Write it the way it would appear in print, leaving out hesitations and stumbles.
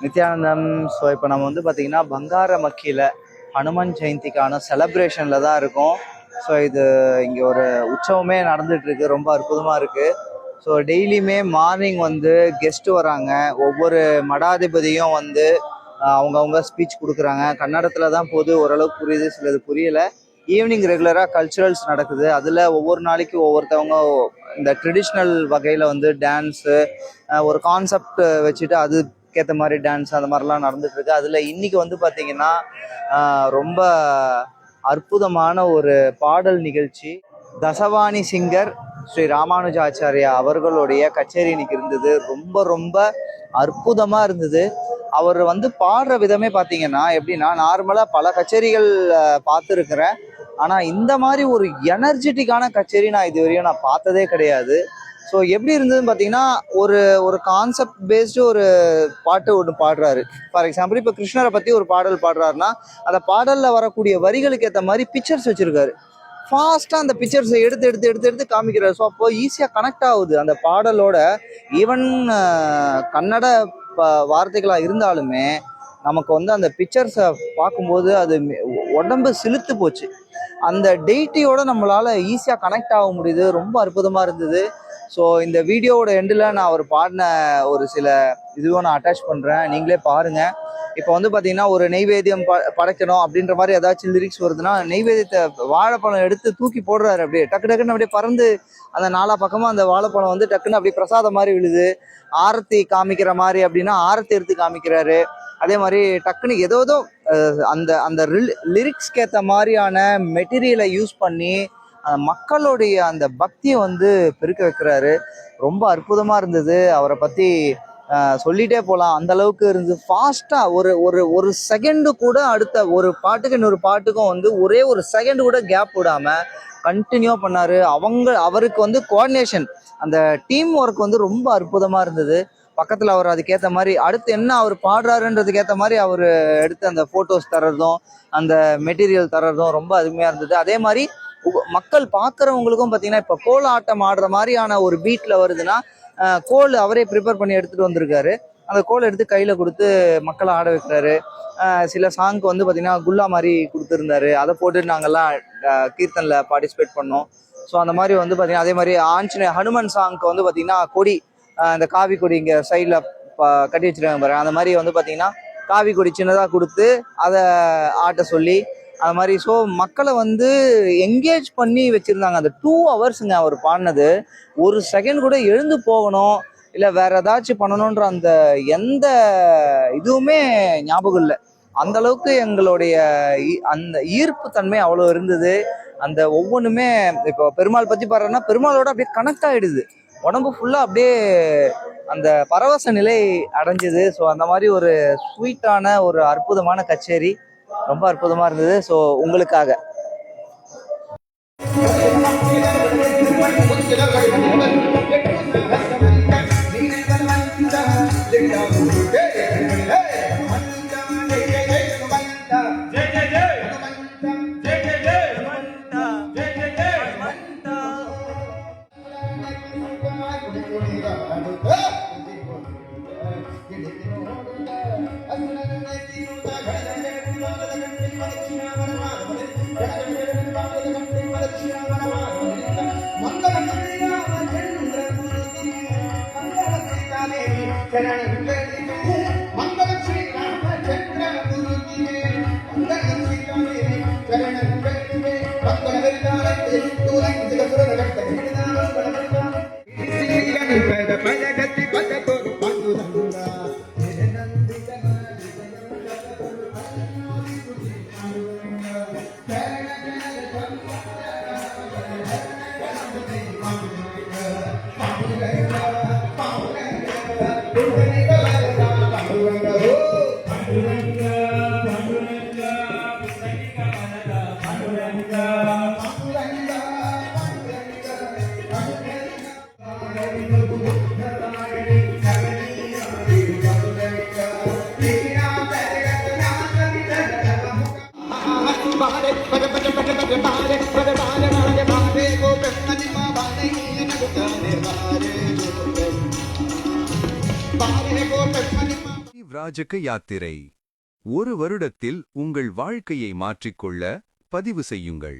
Nithyanandam. So இப்போ நம்ம வந்து பார்த்திங்கன்னா பங்காரமக்கியில் ஹனுமன் ஜெயந்திக்கான செலப்ரேஷனில் தான் இருக்கோம். ஸோ இது இங்கே ஒரு உற்சவமே நடந்துகிட்ருக்கு, ரொம்ப அற்புதமாக இருக்குது. ஸோ டெய்லியுமே மார்னிங் வந்து கெஸ்ட்டு வராங்க. ஒவ்வொரு மடாதிபதியும் வந்து அவங்கவுங்க ஸ்பீச் கொடுக்குறாங்க. கன்னடத்தில் தான் போது, ஓரளவுக்கு புரியுது, சிலது புரியலை. ஈவினிங் ரெகுலராக கல்ச்சுரல்ஸ் நடக்குது. அதில் ஒவ்வொரு நாளைக்கு ஒவ்வொருத்தவங்க இந்த ட்ரெடிஷ்னல் வகையில் வந்து டான்ஸு, ஒரு கான்செப்ட் வச்சுட்டு அதுக்கேற்ற மாதிரி டான்ஸ் அந்த மாதிரிலாம் நடந்துகிட்ருக்கு. அதில் இன்றைக்கி வந்து பார்த்திங்கன்னா ரொம்ப அற்புதமான ஒரு பாடல் நிகழ்ச்சி. தசவாணி சிங்கர் ஸ்ரீ ராமானுஜாச்சாரியா அவர்களுடைய கச்சேரி இன்னைக்கு இருந்தது. ரொம்ப ரொம்ப அற்புதமாக இருந்தது. அவர் வந்து பாடுற விதமே பார்த்தீங்கன்னா எப்படின்னா, நார்மலாக பல கச்சேரிகள் பார்த்துருக்குறேன். ஆனால் இந்த மாதிரி ஒரு எனர்ஜெட்டிக்கான கச்சேரி நான் இதுவரையும் நான் பார்த்ததே கிடையாது. ஸோ எப்படி இருந்ததுன்னு பார்த்தீங்கன்னா, ஒரு ஒரு கான்செப்ட் பேஸ்டு ஒரு பாட்டு ஒன்று பாடுறாரு. ஃபார் எக்ஸாம்பிள் இப்போ கிருஷ்ணரை பற்றி ஒரு பாடல் பாடுறாருன்னா, அந்த பாடலில் வரக்கூடிய வரிகளுக்கு ஏற்ற மாதிரி பிக்சர்ஸ் வச்சுருக்காரு. ஃபாஸ்ட்டாக அந்த பிக்சர்ஸை எடுத்து எடுத்து எடுத்து எடுத்து காமிக்கிறார். ஸோ அப்போ ஈஸியாக கனெக்ட் ஆகுது அந்த பாடலோட. ஈவன் கன்னட வார்த்தைகளாக இருந்தாலுமே நமக்கு வந்து அந்த பிக்சர்ஸை பார்க்கும்போது அது உடம்பு சிலுத்து போச்சு. அந்த டெய்ட்டியோட நம்மளால் ஈஸியாக கனெக்ட் ஆக முடியுது. ரொம்ப அற்புதமாக இருந்தது. ஸோ இந்த வீடியோவோட எண்டில் நான் அவர் பாடின ஒரு சில இதுவும் நான் அட்டாச் பண்ணுறேன், நீங்களே பாருங்கள். இப்போ வந்து பார்த்தீங்கன்னா ஒரு நெய்வேத்தியம் படைக்கணும் அப்படின்ற மாதிரி ஏதாச்சும் லிரிக்ஸ் வருதுன்னா, நெய்வேத்தியத்தை வாழைப்பழம் எடுத்து தூக்கி போடுறாரு. அப்படியே டக்கு டக்குன்னு அப்படியே பறந்து அந்த நாலா பக்கமாக அந்த வாழைப்பழம் வந்து டக்குன்னு அப்படியே பிரசாதம் மாதிரி விழுது. ஆரத்தி காமிக்கிற மாதிரி அப்படின்னா ஆரத்தி எடுத்து காமிக்கிறாரு. அதே மாதிரி டக்குன்னு ஏதோ அந்த அந்த லிரிக்ஸ்க்கு ஏற்ற மாதிரியான மெட்டீரியலை யூஸ் பண்ணி மக்களுடைய அந்த பக்தியை வந்து பெருக்க வைக்கிறாரு. ரொம்ப அற்புதமாக இருந்தது. அவரை பற்றி சொல்லிட்டே போகலாம், அந்த அளவுக்கு இருந்தது. ஃபாஸ்ட்டாக ஒரு ஒரு ஒரு செகண்டு கூட அடுத்த ஒரு பாட்டுக்கு இன்னொரு பாட்டுக்கும் வந்து ஒரே ஒரு செகண்டு கூட கேப் விடாமல் கண்டினியூவாக பண்ணார். அவருக்கு வந்து கோஆர்டினேஷன், அந்த டீம் ஒர்க் வந்து ரொம்ப அற்புதமாக இருந்தது. பக்கத்தில் அவர் அதுக்கேற்ற மாதிரி அடுத்து என்ன அவர் பாடுறாருன்றதுக்கு ஏற்ற மாதிரி அவர் எடுத்து அந்த ஃபோட்டோஸ் தர்றதும் அந்த மெட்டீரியல் தர்றதும் ரொம்ப அருமையாக இருந்தது. அதே மாதிரி மக்கள் பார்க்குறவங்களுக்கும் பார்த்தீங்கன்னா, இப்போ கோல ஆட்டம் ஆடுற மாதிரியான ஒரு பீட்டில் வருதுன்னா, கோல் அவரே ப்ரிப்பேர் பண்ணி எடுத்துகிட்டு வந்திருக்காரு. அந்த கோல் எடுத்து கையில் கொடுத்து மக்களை ஆட வைக்கிறாரு. சில சாங்க்கு வந்து பார்த்திங்கன்னா குல்லா மாதிரி கொடுத்துருந்தாரு. அதை போட்டு நாங்கள்லாம் கீர்த்தனில் பார்ட்டிசிபேட் பண்ணோம். ஸோ அந்த மாதிரி வந்து பார்த்திங்கன்னா, அதே மாதிரி ஆஞ்சநேய ஹனுமன் சாங்க்கு வந்து பார்த்திங்கன்னா கொடி, இந்த காவி கொடி இங்கே சைடில் கட்டி வச்சுருக்காங்க பாருங்க, அந்த மாதிரி வந்து பார்த்திங்கன்னா காவி கொடி சின்னதாக கொடுத்து அதை ஆட்ட சொல்லி அது மாதிரி. ஸோ மக்களை வந்து என்கேஜ் பண்ணி வச்சுருந்தாங்க. அந்த 2 ஹவர்ஸுங்க அவர் பாடினது. ஒரு செகண்ட் கூட எழுந்து போகணும் இல்லை வேற ஏதாச்சும் பண்ணணுன்ற அந்த எந்த இதுவுமே ஞாபகம் இல்லை. அந்த அளவுக்கு எங்களுடைய அந்த ஈர்ப்பு தன்மை அவ்வளோ இருந்தது. அந்த ஒவ்வொன்றுமே இப்போ பெருமாள் பற்றி பாடுறோன்னா பெருமாளோட அப்படியே கனெக்ட் ஆகிடுது. உடம்பு ஃபுல்லாக அப்படியே அந்த பரவச நிலை அடைஞ்சுது. ஸோ அந்த மாதிரி ஒரு ஸ்வீட்டான ஒரு அற்புதமான கச்சேரி, ரொம்ப அற்புதமாக இருந்தது. ஸோ உங்களுக்காக விராஜக யாத்திரை. ஒரு வருடத்தில் உங்கள் வாழ்க்கையை மாற்றிக்கொள்ள பதிவு செய்யுங்கள்.